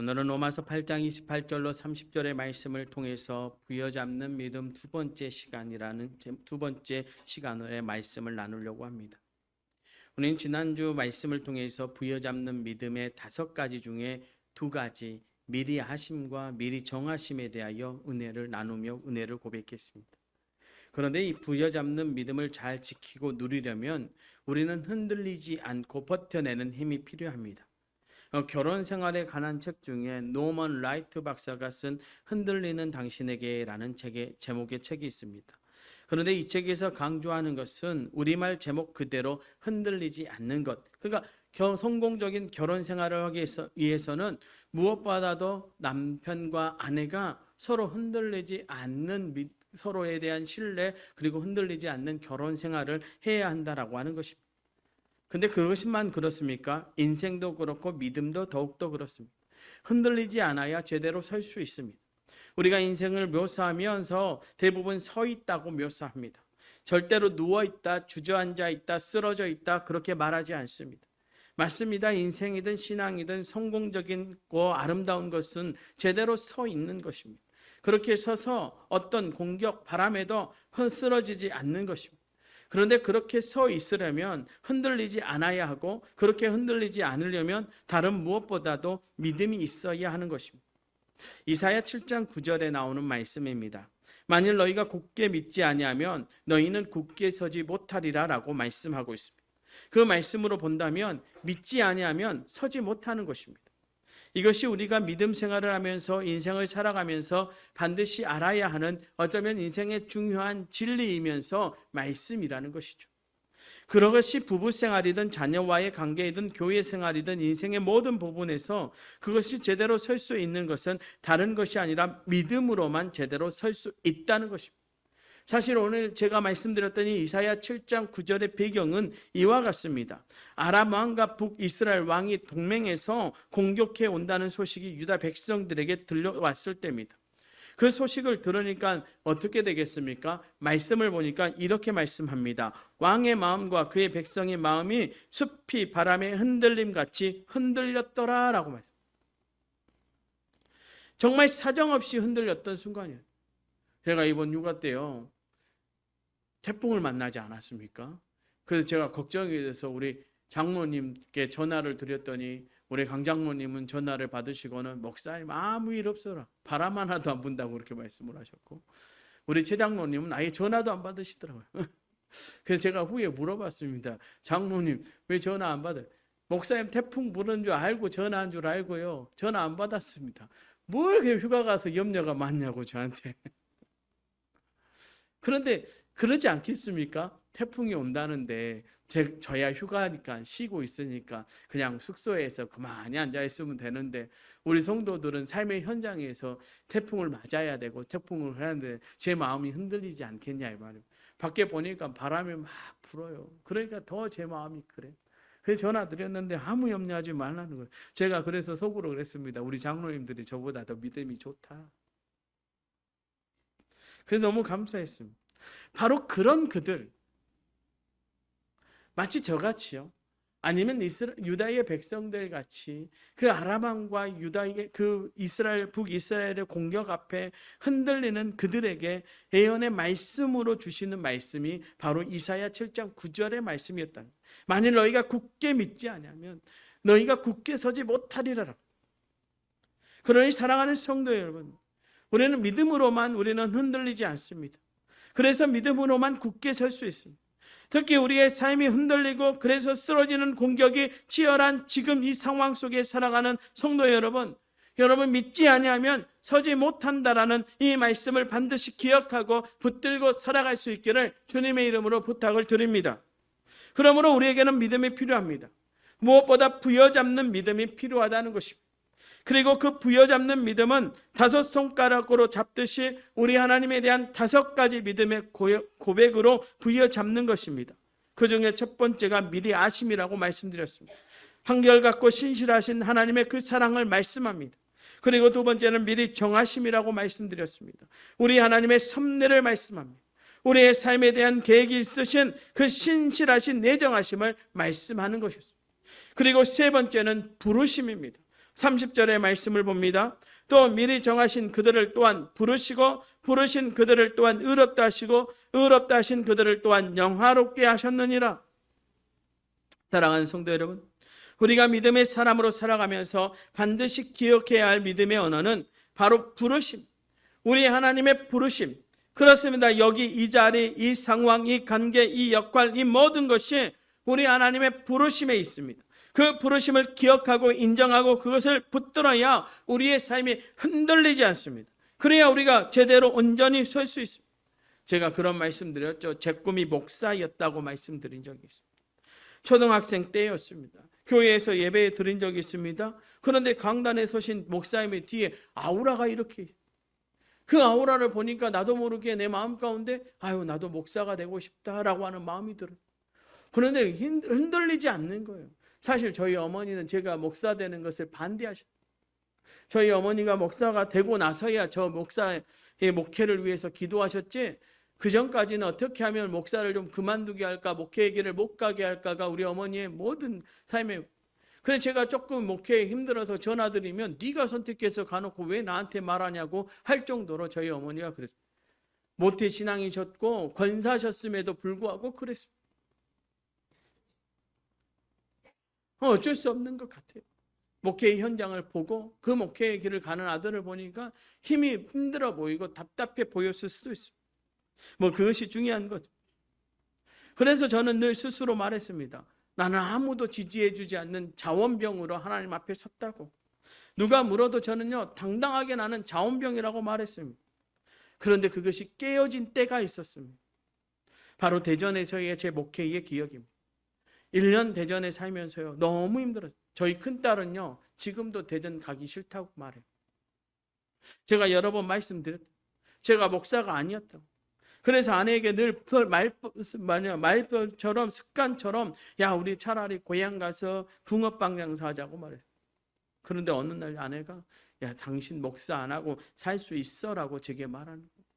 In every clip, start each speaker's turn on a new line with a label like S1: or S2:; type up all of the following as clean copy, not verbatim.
S1: 오늘은 로마서 8장 28절로 30절의 말씀을 통해서 부여잡는 믿음 두 번째 시간의 말씀을 나누려고 합니다. 우리는 지난주 말씀을 통해서 부여잡는 믿음의 5가지 중에 2가지, 미리 하심과 미리 정하심에 대하여 은혜를 나누며 은혜를 고백했습니다. 그런데 이 부여잡는 믿음을 잘 지키고 누리려면 우리는 흔들리지 않고 버텨내는 힘이 필요합니다. 결혼 생활에 관한 책 중에 노먼 라이트 박사가 쓴 흔들리는 당신에게라는 제목의 책이 있습니다. 그런데 이 책에서 강조하는 것은 우리말 제목 그대로 흔들리지 않는 것. 그러니까 성공적인 결혼 생활을 하기 위해서는 무엇보다도 남편과 아내가 서로 흔들리지 않는 서로에 대한 신뢰 그리고 흔들리지 않는 결혼 생활을 해야 한다라고 하는 것입니다. 근데 그것만 그렇습니까? 인생도 그렇고 믿음도 더욱더 그렇습니다. 흔들리지 않아야 제대로 설 수 있습니다. 우리가 인생을 묘사하면서 대부분 서 있다고 묘사합니다. 절대로 누워있다, 주저앉아 있다, 쓰러져 있다 그렇게 말하지 않습니다. 맞습니다. 인생이든 신앙이든 성공적이고 아름다운 것은 제대로 서 있는 것입니다. 그렇게 서서 어떤 공격, 바람에도 쓰러지지 않는 것입니다. 그런데 그렇게 서 있으려면 흔들리지 않아야 하고 그렇게 흔들리지 않으려면 다른 무엇보다도 믿음이 있어야 하는 것입니다. 이사야 7장 9절에 나오는 말씀입니다. 만일 너희가 굳게 믿지 아니하면 너희는 굳게 서지 못하리라 라고 말씀하고 있습니다. 그 말씀으로 본다면 믿지 아니하면 서지 못하는 것입니다. 이것이 우리가 믿음 생활을 하면서 인생을 살아가면서 반드시 알아야 하는 어쩌면 인생의 중요한 진리이면서 말씀이라는 것이죠. 그것이 부부 생활이든 자녀와의 관계이든 교회 생활이든 인생의 모든 부분에서 그것이 제대로 설 수 있는 것은 다른 것이 아니라 믿음으로만 제대로 설 수 있다는 것입니다. 사실 오늘 제가 말씀드렸던 이 이사야 7장 9절의 배경은 이와 같습니다. 아람 왕과 북이스라엘 왕이 동맹해서 공격해 온다는 소식이 유다 백성들에게 들려왔을 때입니다. 그 소식을 들으니까 어떻게 되겠습니까? 말씀을 보니까 이렇게 말씀합니다. 왕의 마음과 그의 백성의 마음이 숲이 바람의 흔들림같이 흔들렸더라 라고 말씀합니다. 정말 사정없이 흔들렸던 순간이에요. 제가 이번 휴가 때요 태풍을 만나지 않았습니까? 그래서 제가 걱정이 돼서 우리 장로님께 전화를 드렸더니 우리 강 장로님은 전화를 받으시고는 목사님 아무 일 없어라. 바람 하나도 안 분다고 그렇게 말씀을 하셨고 우리 최 장로님은 아예 전화도 안 받으시더라고요. 그래서 제가 후에 물어봤습니다. 장로님 왜 전화 안 받아요? 목사님 태풍 부는 줄 알고 전화한 줄 알고요. 전화 안 받았습니다. 뭘 그렇게 휴가 가서 염려가 많냐고 저한테. 그런데 그러지 않겠습니까? 태풍이 온다는데 저야 휴가니까 쉬고 있으니까 그냥 숙소에서 가만히 앉아 있으면 되는데 우리 성도들은 삶의 현장에서 태풍을 맞아야 되고 태풍을 하는데 제 마음이 흔들리지 않겠냐 이 말이에요. 밖에 보니까 바람이 막 불어요. 그러니까 더 제 마음이 그래. 그래서 전화 드렸는데 아무 염려하지 말라는 거예요. 제가 그래서 속으로 그랬습니다. 우리 장로님들이 저보다 더 믿음이 좋다. 그래서 너무 감사했습니다. 바로 그런 그들 마치 저같이요 아니면 유다의 백성들 같이 그 아람 왕과 유다의 그 북이스라엘의 공격 앞에 흔들리는 그들에게 예언의 말씀으로 주시는 말씀이 바로 이사야 7장 9절의 말씀이었다. 만일 너희가 굳게 믿지 않으면 너희가 굳게 서지 못하리라. 그러니 사랑하는 성도 여러분, 우리는 믿음으로만 우리는 흔들리지 않습니다. 그래서 믿음으로만 굳게 설 수 있습니다. 특히 우리의 삶이 흔들리고 그래서 쓰러지는 공격이 치열한 지금 이 상황 속에 살아가는 성도 여러분 믿지 아니하면 서지 못한다라는 이 말씀을 반드시 기억하고 붙들고 살아갈 수 있기를 주님의 이름으로 부탁을 드립니다. 그러므로 우리에게는 믿음이 필요합니다. 무엇보다 부여잡는 믿음이 필요하다는 것입니다. 그리고 그 부여잡는 믿음은 5손가락으로 잡듯이 우리 하나님에 대한 5가지 믿음의 고백으로 부여잡는 것입니다. 그 중에 첫 번째가 미리 아심이라고 말씀드렸습니다. 한결같고 신실하신 하나님의 그 사랑을 말씀합니다. 그리고 두 번째는 미리 정하심이라고 말씀드렸습니다. 우리 하나님의 섭리를 말씀합니다. 우리의 삶에 대한 계획이 있으신 그 신실하신 내정하심을 말씀하는 것이었습니다. 그리고 세 번째는 부르심입니다. 30절의 말씀을 봅니다. 또 미리 정하신 그들을 또한 부르시고 부르신 그들을 또한 의롭다 하시고 의롭다 하신 그들을 또한 영화롭게 하셨느니라. 사랑하는 성도 여러분, 우리가 믿음의 사람으로 살아가면서 반드시 기억해야 할 믿음의 언어는 바로 부르심, 우리 하나님의 부르심. 그렇습니다. 여기 이 자리, 이 상황, 이 관계, 이 역할, 이 모든 것이 우리 하나님의 부르심에 있습니다. 그 부르심을 기억하고 인정하고 그것을 붙들어야 우리의 삶이 흔들리지 않습니다. 그래야 우리가 제대로 온전히 설 수 있습니다. 제가 그런 말씀드렸죠. 제 꿈이 목사였다고 말씀드린 적이 있습니다. 초등학생 때였습니다. 교회에서 예배 드린 적이 있습니다. 그런데 강단에 서신 목사님의 뒤에 아우라가 이렇게 있어요. 그 아우라를 보니까 나도 모르게 내 마음 가운데 나도 목사가 되고 싶다라고 하는 마음이 들어요. 그런데 흔들리지 않는 거예요. 사실 저희 어머니는 제가 목사 되는 것을 반대하셨어요. 저희 어머니가 목사가 되고 나서야 저 목사의 목회를 위해서 기도하셨지, 그 전까지는 어떻게 하면 목사를 좀 그만두게 할까, 목회의 길을 못 가게 할까가 우리 어머니의 모든 삶에. 그래서 제가 조금 목회에 힘들어서 전화드리면 네가 선택해서 가놓고 왜 나한테 말하냐고 할 정도로 저희 어머니가 그랬어요. 모태 신앙이셨고 권사셨음에도 불구하고 그랬습니다. 어쩔 수 없는 것 같아요. 목회의 현장을 보고 그 목회의 길을 가는 아들을 보니까 힘이 힘들어 보이고 답답해 보였을 수도 있습니다. 그것이 중요한 거죠. 그래서 저는 늘 스스로 말했습니다. 나는 아무도 지지해 주지 않는 자원병으로 하나님 앞에 섰다고. 누가 물어도 저는요, 당당하게 나는 자원병이라고 말했습니다. 그런데 그것이 깨어진 때가 있었습니다. 바로 대전에서의 제 목회의 기억입니다. 1년 대전에 살면서요, 너무 힘들었어요. 저희 큰딸은요, 지금도 대전 가기 싫다고 말해요. 제가 여러 번 말씀드렸죠. 제가 목사가 아니었다고. 그래서 아내에게 늘 말처럼 습관처럼 우리 차라리 고향 가서 붕어빵 장사하자고 말해요. 그런데 어느 날 아내가 당신 목사 안 하고 살 수 있어라고 제게 말하는 거예요.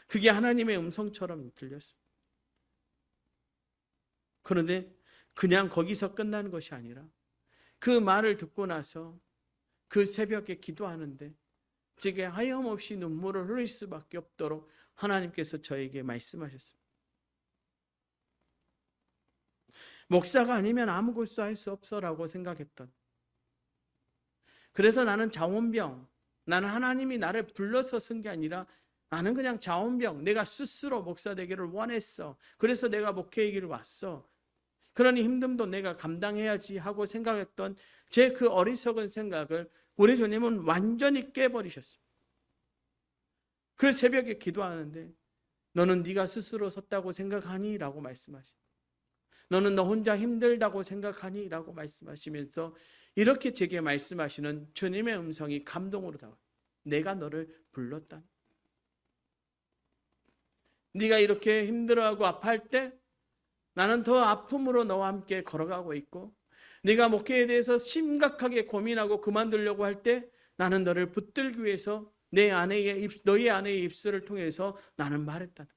S1: 그게 하나님의 음성처럼 들렸어요. 그런데 그냥 거기서 끝나는 것이 아니라 그 말을 듣고 나서 그 새벽에 기도하는데 제게 하염없이 눈물을 흘릴 수밖에 없도록 하나님께서 저에게 말씀하셨습니다. 목사가 아니면 아무것도 할 수 없어라고 생각했던, 그래서 나는 자원병, 나는 하나님이 나를 불러서 쓴 게 아니라 나는 그냥 자원병, 내가 스스로 목사 되기를 원했어. 그래서 내가 목회의 길을 왔어. 그러니 힘듦도 내가 감당해야지 하고 생각했던 제 그 어리석은 생각을 우리 주님은 완전히 깨버리셨어요. 그 새벽에 기도하는데 너는 네가 스스로 섰다고 생각하니? 라고 말씀하시고, 너는 너 혼자 힘들다고 생각하니? 라고 말씀하시면서 이렇게 제게 말씀하시는 주님의 음성이 감동으로 다가와요. 내가 너를 불렀다. 네가 이렇게 힘들어하고 아파할 때 나는 더 아픔으로 너와 함께 걸어가고 있고, 네가 목회에 대해서 심각하게 고민하고 그만두려고 할 때 나는 너를 붙들기 위해서 너희 아내의 입술을 통해서 나는 말했다.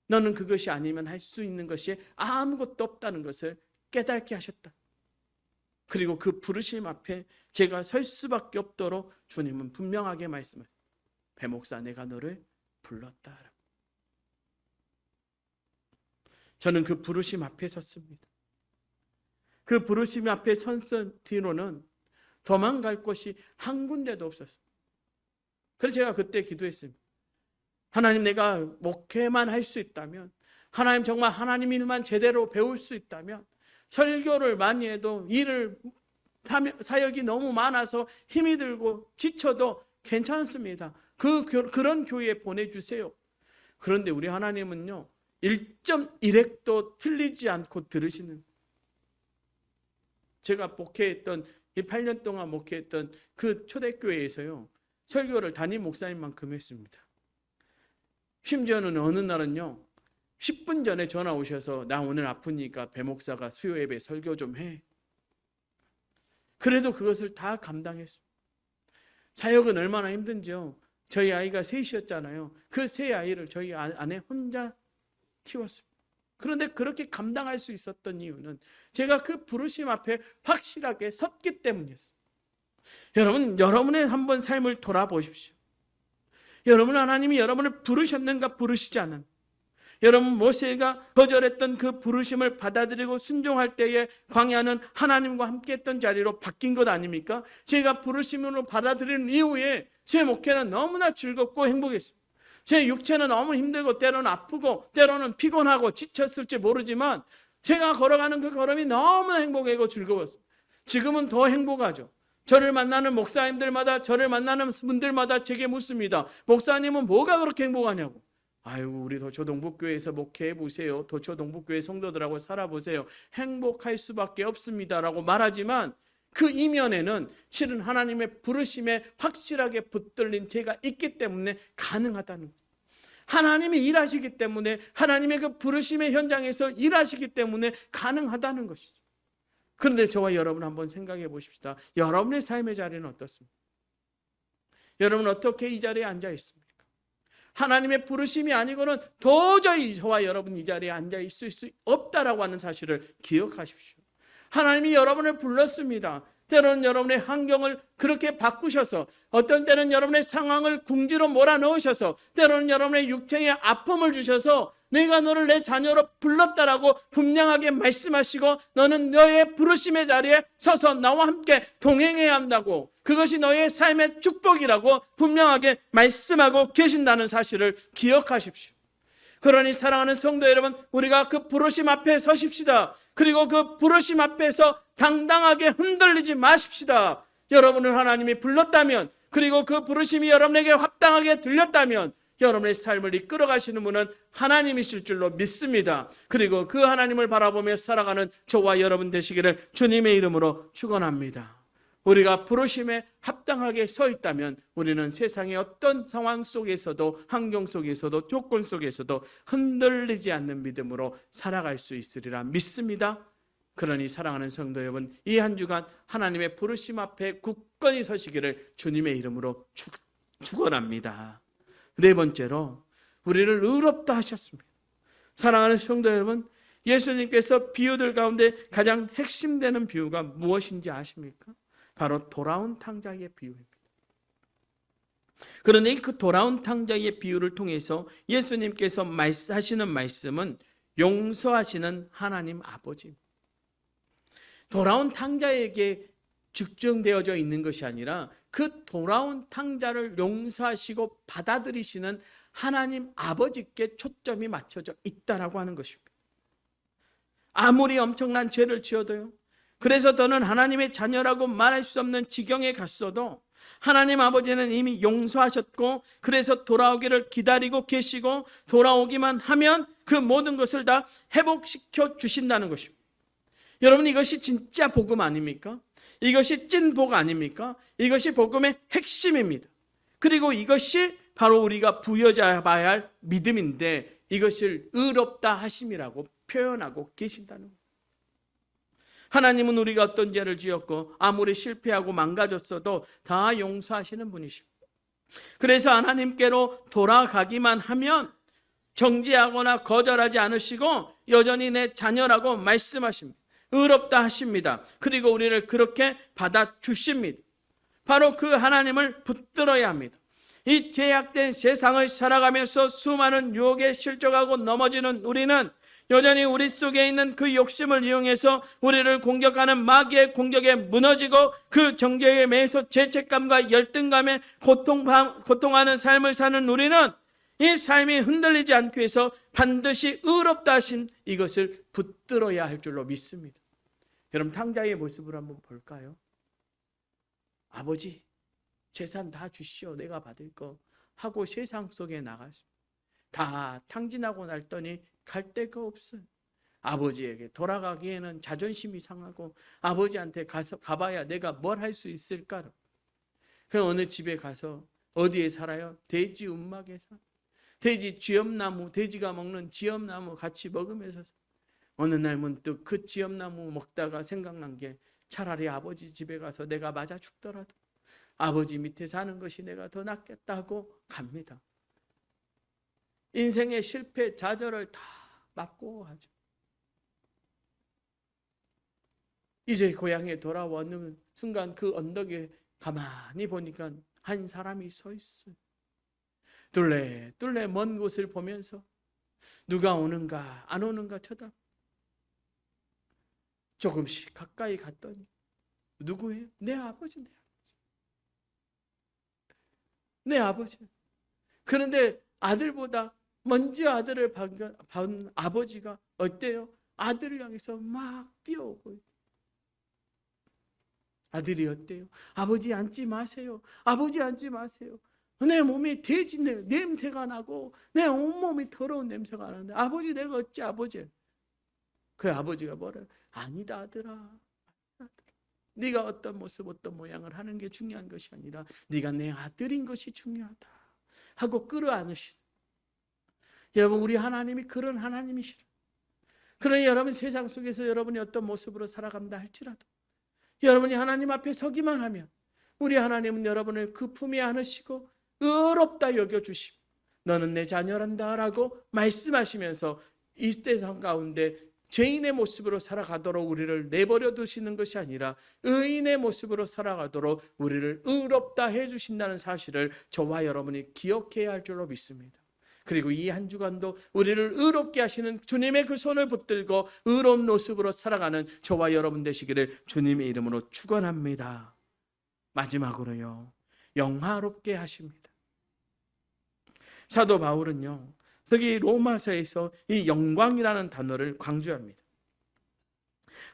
S1: 너는 그것이 아니면 할 수 있는 것이 아무것도 없다는 것을 깨닫게 하셨다. 그리고 그 부르심 앞에 제가 설 수밖에 없도록 주님은 분명하게 말씀하셨다. 배목사, 내가 너를 불렀다. 저는 그 부르심 앞에 섰습니다. 그 부르심 앞에 선 뒤로는 도망갈 곳이 한 군데도 없었습니다. 그래서 제가 그때 기도했습니다. 하나님, 내가 목회만 할 수 있다면, 하나님 정말 하나님 일만 제대로 배울 수 있다면, 설교를 많이 해도 사역이 너무 많아서 힘이 들고 지쳐도 괜찮습니다. 그런 교회에 보내주세요. 그런데 우리 하나님은요, 1.1핵도 틀리지 않고 들으시는, 제가 목회했던 이 8년 동안 목회했던 그 초대교회에서요, 설교를 담임 목사님만큼 했습니다. 심지어는 어느 날은요, 10분 전에 전화 오셔서 나 오늘 아프니까 배 목사가 수요 예배 설교 좀 해. 그래도 그것을 다 감당했습니다. 사역은 얼마나 힘든지요. 저희 아이가 셋이었잖아요. 그 세 아이를 저희 아내 혼자 키웠습니다. 그런데 그렇게 감당할 수 있었던 이유는 제가 그 부르심 앞에 확실하게 섰기 때문이었어요. 여러분, 여러분의 한번 삶을 돌아보십시오. 여러분, 하나님이 여러분을 부르셨는가 부르시지 않은, 여러분, 모세가 거절했던 그 부르심을 받아들이고 순종할 때에 광야는 하나님과 함께했던 자리로 바뀐 것 아닙니까? 제가 부르심으로 받아들인 이후에 제 목회는 너무나 즐겁고 행복했습니다. 제 육체는 너무 힘들고 때로는 아프고 때로는 피곤하고 지쳤을지 모르지만 제가 걸어가는 그 걸음이 너무나 행복하고 즐거웠습니다. 지금은 더 행복하죠. 저를 만나는 목사님들마다, 저를 만나는 분들마다 제게 묻습니다. 목사님은 뭐가 그렇게 행복하냐고. 아이고, 우리 도초동북교회에서 목회해 보세요. 도초동북교회 성도들하고 살아보세요. 행복할 수밖에 없습니다라고 말하지만 그 이면에는 실은 하나님의 부르심에 확실하게 붙들린 제가 있기 때문에 가능하다는 거예요. 하나님이 일하시기 때문에, 하나님의 그 부르심의 현장에서 일하시기 때문에 가능하다는 것이죠. 그런데 저와 여러분 한번 생각해 보십시다. 여러분의 삶의 자리는 어떻습니까? 여러분 어떻게 이 자리에 앉아 있습니까? 하나님의 부르심이 아니고는 도저히 저와 여러분 이 자리에 앉아 있을 수 없다라고 하는 사실을 기억하십시오. 하나님이 여러분을 불렀습니다. 때로는 여러분의 환경을 그렇게 바꾸셔서, 어떤 때는 여러분의 상황을 궁지로 몰아넣으셔서, 때로는 여러분의 육체에 아픔을 주셔서 내가 너를 내 자녀로 불렀다라고 분명하게 말씀하시고 너는 너의 부르심의 자리에 서서 나와 함께 동행해야 한다고, 그것이 너의 삶의 축복이라고 분명하게 말씀하고 계신다는 사실을 기억하십시오. 그러니 사랑하는 성도 여러분, 우리가 그 부르심 앞에 서십시다. 그리고 그 부르심 앞에서 당당하게 흔들리지 마십시다. 여러분을 하나님이 불렀다면, 그리고 그 부르심이 여러분에게 합당하게 들렸다면 여러분의 삶을 이끌어 가시는 분은 하나님이실 줄로 믿습니다. 그리고 그 하나님을 바라보며 살아가는 저와 여러분 되시기를 주님의 이름으로 축원합니다. 우리가 부르심에 합당하게 서 있다면 우리는 세상의 어떤 상황 속에서도, 환경 속에서도, 조건 속에서도 흔들리지 않는 믿음으로 살아갈 수 있으리라 믿습니다. 그러니 사랑하는 성도 여러분, 이 한 주간 하나님의 부르심 앞에 굳건히 서시기를 주님의 이름으로 축원합니다. 네 번째로, 우리를 의롭다 하셨습니다. 사랑하는 성도 여러분, 예수님께서 비유들 가운데 가장 핵심되는 비유가 무엇인지 아십니까? 바로 돌아온 탕자의 비유입니다. 그런데 그 돌아온 탕자의 비유를 통해서 예수님께서 하시는 말씀은 용서하시는 하나님 아버지입니다. 돌아온 탕자에게 집중되어져 있는 것이 아니라 그 돌아온 탕자를 용서하시고 받아들이시는 하나님 아버지께 초점이 맞춰져 있다라고 하는 것입니다. 아무리 엄청난 죄를 지어도요, 그래서 너는 하나님의 자녀라고 말할 수 없는 지경에 갔어도 하나님 아버지는 이미 용서하셨고, 그래서 돌아오기를 기다리고 계시고, 돌아오기만 하면 그 모든 것을 다 회복시켜 주신다는 것입니다. 여러분, 이것이 진짜 복음 아닙니까? 이것이 찐 복 아닙니까? 이것이 복음의 핵심입니다. 그리고 이것이 바로 우리가 부여잡아야 할 믿음인데, 이것을 의롭다 하심이라고 표현하고 계신다는 거예요. 하나님은 우리가 어떤 죄를 지었고 아무리 실패하고 망가졌어도 다 용서하시는 분이십니다. 그래서 하나님께로 돌아가기만 하면 정죄하거나 거절하지 않으시고 여전히 내 자녀라고 말씀하십니다. 의롭다 하십니다. 그리고 우리를 그렇게 받아주십니다. 바로 그 하나님을 붙들어야 합니다. 이 죄악된 세상을 살아가면서 수많은 유혹에 실족하고 넘어지는 우리는 여전히 우리 속에 있는 그 욕심을 이용해서 우리를 공격하는 마귀의 공격에 무너지고, 그 정죄에 매여서 죄책감과 열등감에 고통하는 삶을 사는 우리는 이 삶이 흔들리지 않기 위해서 반드시 의롭다 하신 이것을 붙들어야 할 줄로 믿습니다. 여러분, 탕자의 모습을 한번 볼까요? 아버지, 재산 다 주시오, 내가 받을 거 하고 세상 속에 나갔습니다. 다 탕진하고 났더니 갈 데가 없어요. 아버지에게 돌아가기에는 자존심이 상하고 아버지한테 가봐야 내가 뭘 할 수 있을까? 그 어느 집에 가서, 어디에 살아요? 돼지 움막에 살아요. 돼지 쥐엄나무, 돼지가 먹는 쥐엄나무 같이 먹으면서 살아요. 어느 날 문득 그 쥐엄나무 먹다가 생각난 게, 차라리 아버지 집에 가서 내가 맞아 죽더라도 아버지 밑에 사는 것이 내가 더 낫겠다 하고 갑니다. 인생의 실패, 좌절을 다 맞고 하죠. 이제 고향에 돌아오는 순간 그 언덕에 가만히 보니까 한 사람이 서 있어요. 둘레 먼 곳을 보면서 누가 오는가 안 오는가 쳐다. 조금씩 가까이 갔더니 누구예요? 내 아버지. 내 아버지. 그런데 아들보다 먼저 아들을 본 아버지가 어때요? 아들을 향해서 막 뛰어오고. 아들이 어때요? 아버지 앉지 마세요. 아버지 앉지 마세요. 내 몸에 돼지 냄새가 나고 내 온몸이 더러운 냄새가 나는데 아버지 내가 어찌 아버지. 그 아버지가 뭐래요? 아니다 아들아. 네가 어떤 모습 어떤 모양을 하는 게 중요한 것이 아니라 네가 내 아들인 것이 중요하다 하고 끌어안으시다. 여러분, 우리 하나님이 그런 하나님이시라. 그러니 여러분, 세상 속에서 여러분이 어떤 모습으로 살아간다 할지라도 여러분이 하나님 앞에 서기만 하면 우리 하나님은 여러분을 그 품에 안으시고 의롭다 여겨주시고 너는 내 자녀란다 라고 말씀하시면서 이 세상 가운데 죄인의 모습으로 살아가도록 우리를 내버려 두시는 것이 아니라 의인의 모습으로 살아가도록 우리를 의롭다 해주신다는 사실을 저와 여러분이 기억해야 할 줄로 믿습니다. 그리고 이 한 주간도 우리를 의롭게 하시는 주님의 그 손을 붙들고 의로운 모습으로 살아가는 저와 여러분 되시기를 주님의 이름으로 축원합니다. 마지막으로요, 영화롭게 하십니다. 사도 바울은요, 특히 로마서에서 이 영광이라는 단어를 강조합니다.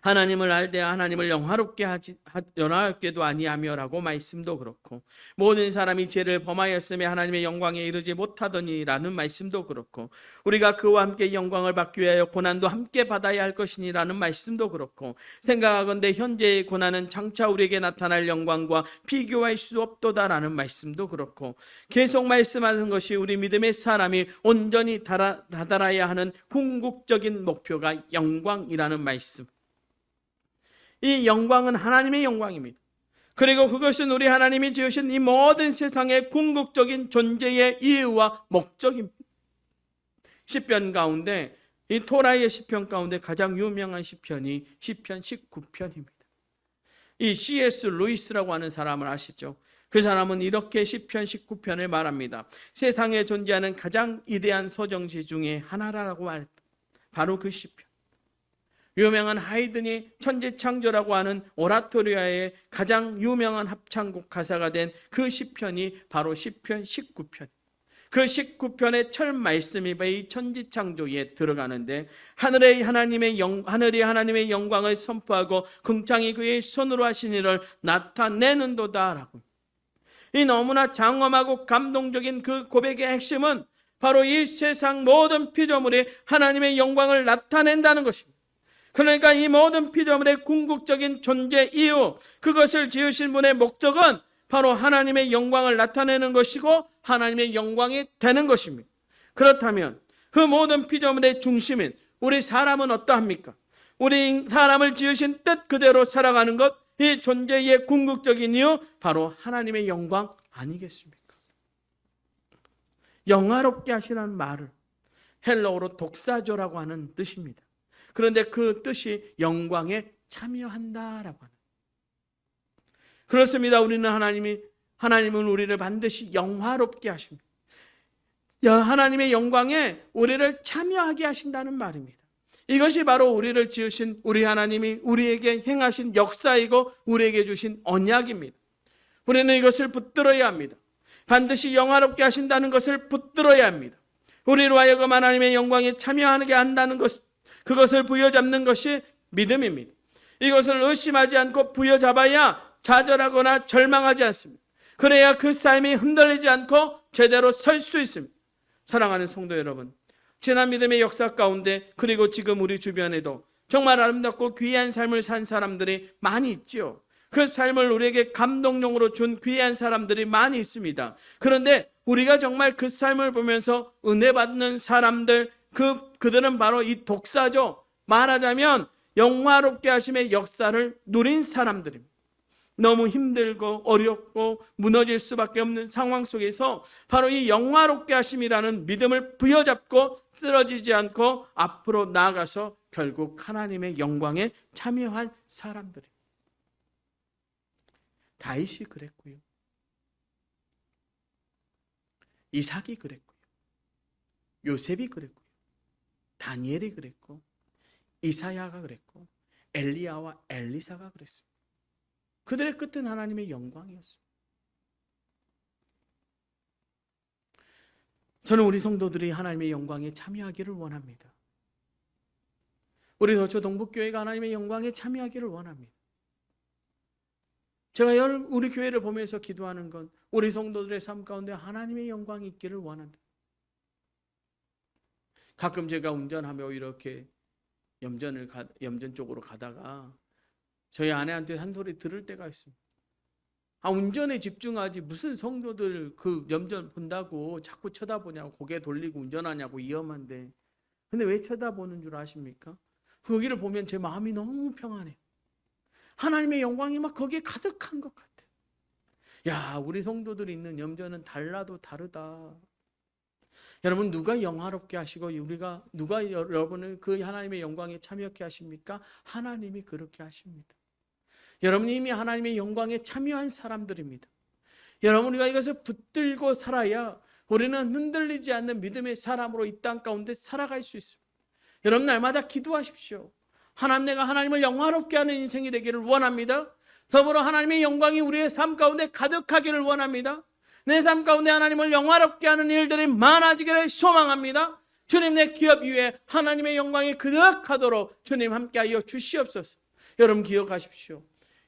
S1: 하나님을 알되 하나님을 영화롭게도 아니하며라고 말씀도 그렇고, 모든 사람이 죄를 범하였으며 하나님의 영광에 이르지 못하더니라는 말씀도 그렇고, 우리가 그와 함께 영광을 받기 위하여 고난도 함께 받아야 할 것이니라는 말씀도 그렇고, 생각하건대 현재의 고난은 장차 우리에게 나타날 영광과 비교할 수 없도다라는 말씀도 그렇고, 계속 말씀하는 것이 우리 믿음의 사람이 온전히 다다라야 하는 궁극적인 목표가 영광이라는 말씀. 이 영광은 하나님의 영광입니다. 그리고 그것은 우리 하나님이 지으신 이 모든 세상의 궁극적인 존재의 이유와 목적입니다. 시편 가운데, 이 토라의 시편 가운데 가장 유명한 시편이 시편 19편입니다. 이 C.S. 루이스라고 하는 사람을 아시죠? 그 사람은 이렇게 시편 19편을 말합니다. 세상에 존재하는 가장 위대한 서정시 중에 하나라고 말했다. 바로 그 시편. 유명한 하이든이 천지창조라고 하는 오라토리아의 가장 유명한 합창곡 가사가 된 그 시편이 바로 시편 19편. 그 19편의 첫 말씀이 이 천지창조에 들어가는데, 하늘이 하나님의 영광을 선포하고 궁창이 그의 손으로 하신 일을 나타내는도다라고. 이 너무나 장엄하고 감동적인 그 고백의 핵심은 바로 이 세상 모든 피조물이 하나님의 영광을 나타낸다는 것입니다. 그러니까 이 모든 피조물의 궁극적인 존재 이유, 그것을 지으신 분의 목적은 바로 하나님의 영광을 나타내는 것이고 하나님의 영광이 되는 것입니다. 그렇다면 그 모든 피조물의 중심인 우리 사람은 어떠합니까? 우리 사람을 지으신 뜻 그대로 살아가는 것, 이 존재의 궁극적인 이유, 바로 하나님의 영광 아니겠습니까? 영화롭게 하시라는 말을 헬라어로 독사조라고 하는 뜻입니다. 그런데 그 뜻이 영광에 참여한다라고 하는. 그렇습니다. 하나님은 우리를 반드시 영화롭게 하십니다. 하나님의 영광에 우리를 참여하게 하신다는 말입니다. 이것이 바로 우리를 지으신 우리 하나님이 우리에게 행하신 역사이고 우리에게 주신 언약입니다. 우리는 이것을 붙들어야 합니다. 반드시 영화롭게 하신다는 것을 붙들어야 합니다. 우리로 하여금 하나님의 영광에 참여하게 한다는 것, 그것을 부여잡는 것이 믿음입니다. 이것을 의심하지 않고 부여잡아야 좌절하거나 절망하지 않습니다. 그래야 그 삶이 흔들리지 않고 제대로 설 수 있습니다. 사랑하는 성도 여러분, 지난 믿음의 역사 가운데 그리고 지금 우리 주변에도 정말 아름답고 귀한 삶을 산 사람들이 많이 있죠. 그 삶을 우리에게 감동용으로 준 귀한 사람들이 많이 있습니다. 그런데 우리가 정말 그 삶을 보면서 은혜 받는 사람들, 그들은 바로 이 독사죠. 말하자면 영화롭게 하심의 역사를 누린 사람들입니다. 너무 힘들고 어렵고 무너질 수밖에 없는 상황 속에서 바로 이 영화롭게 하심이라는 믿음을 부여잡고 쓰러지지 않고 앞으로 나아가서 결국 하나님의 영광에 참여한 사람들입니다. 다윗이 그랬고요. 이삭이 그랬고요. 요셉이 그랬고요. 다니엘이 그랬고, 이사야가 그랬고, 엘리야와 엘리사가 그랬습니다. 그들의 끝은 하나님의 영광이었습니다. 저는 우리 성도들이 하나님의 영광에 참여하기를 원합니다. 우리 서초 동북교회가 하나님의 영광에 참여하기를 원합니다. 제가 우리 교회를 보면서 기도하는 건 우리 성도들의 삶 가운데 하나님의 영광이 있기를 원한다. 가끔 제가 운전하며 이렇게 염전 쪽으로 가다가 저희 아내한테 한 소리 들을 때가 있습니다. 운전에 집중하지 무슨 성도들 그 염전 본다고 자꾸 쳐다보냐고, 고개 돌리고 운전하냐고, 위험한데. 근데 왜 쳐다보는 줄 아십니까? 거기를 보면 제 마음이 너무 평안해요. 하나님의 영광이 막 거기에 가득한 것 같아요. 야, 우리 성도들이 있는 염전은 달라도 다르다. 여러분, 누가 영화롭게 하시고 누가 여러분을 그 하나님의 영광에 참여하게 하십니까? 하나님이 그렇게 하십니다. 여러분이 이미 하나님의 영광에 참여한 사람들입니다. 여러분, 우리가 이것을 붙들고 살아야 우리는 흔들리지 않는 믿음의 사람으로 이 땅 가운데 살아갈 수 있습니다. 여러분, 날마다 기도하십시오. 하나님, 내가 하나님을 영화롭게 하는 인생이 되기를 원합니다. 더불어 하나님의 영광이 우리의 삶 가운데 가득하기를 원합니다. 내 삶 가운데 하나님을 영화롭게 하는 일들이 많아지기를 소망합니다. 주님, 내 기업 위에 하나님의 영광이 그득하도록 주님 함께하여 주시옵소서. 여러분, 기억하십시오.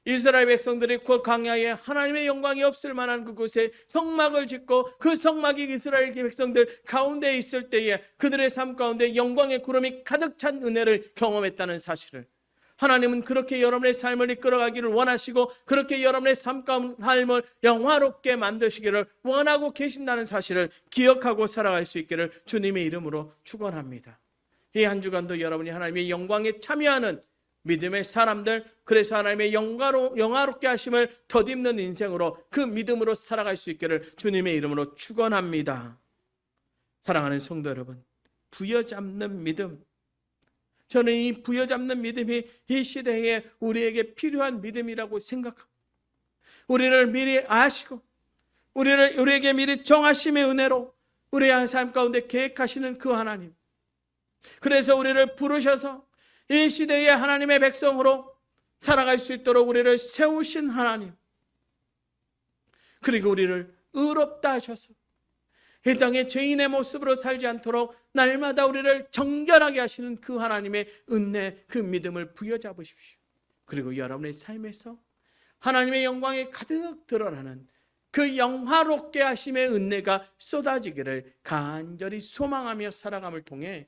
S1: 이스라엘 백성들이 그 광야에 하나님의 영광이 없을 만한 그곳에 성막을 짓고 그 성막이 이스라엘 백성들 가운데 있을 때에 그들의 삶 가운데 영광의 구름이 가득 찬 은혜를 경험했다는 사실을, 하나님은 그렇게 여러분의 삶을 이끌어가기를 원하시고 그렇게 여러분의 삶을 영화롭게 만드시기를 원하고 계신다는 사실을 기억하고 살아갈 수 있기를 주님의 이름으로 축원합니다. 이 한 주간도 여러분이 하나님의 영광에 참여하는 믿음의 사람들, 그래서 하나님의 영화롭게 하심을 덧입는 인생으로 그 믿음으로 살아갈 수 있기를 주님의 이름으로 축원합니다. 사랑하는 성도 여러분, 부여잡는 믿음, 저는 이 부여잡는 믿음이 이 시대에 우리에게 필요한 믿음이라고 생각합니다. 우리를 미리 아시고 우리에게 미리 정하심의 은혜로 우리의 삶 가운데 계획하시는 그 하나님, 그래서 우리를 부르셔서 이 시대의 하나님의 백성으로 살아갈 수 있도록 우리를 세우신 하나님, 그리고 우리를 의롭다 하셔서 이 땅에 죄인의 모습으로 살지 않도록 날마다 우리를 정결하게 하시는 그 하나님의 은혜, 그 믿음을 부여잡으십시오. 그리고 여러분의 삶에서 하나님의 영광이 가득 드러나는 그 영화롭게 하심의 은혜가 쏟아지기를 간절히 소망하며 살아감을 통해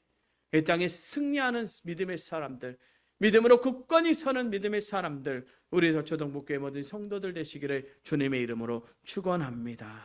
S1: 이 땅에 승리하는 믿음의 사람들, 믿음으로 굳건히 서는 믿음의 사람들, 우리 서초동북교회 모든 성도들 되시기를 주님의 이름으로 축원합니다.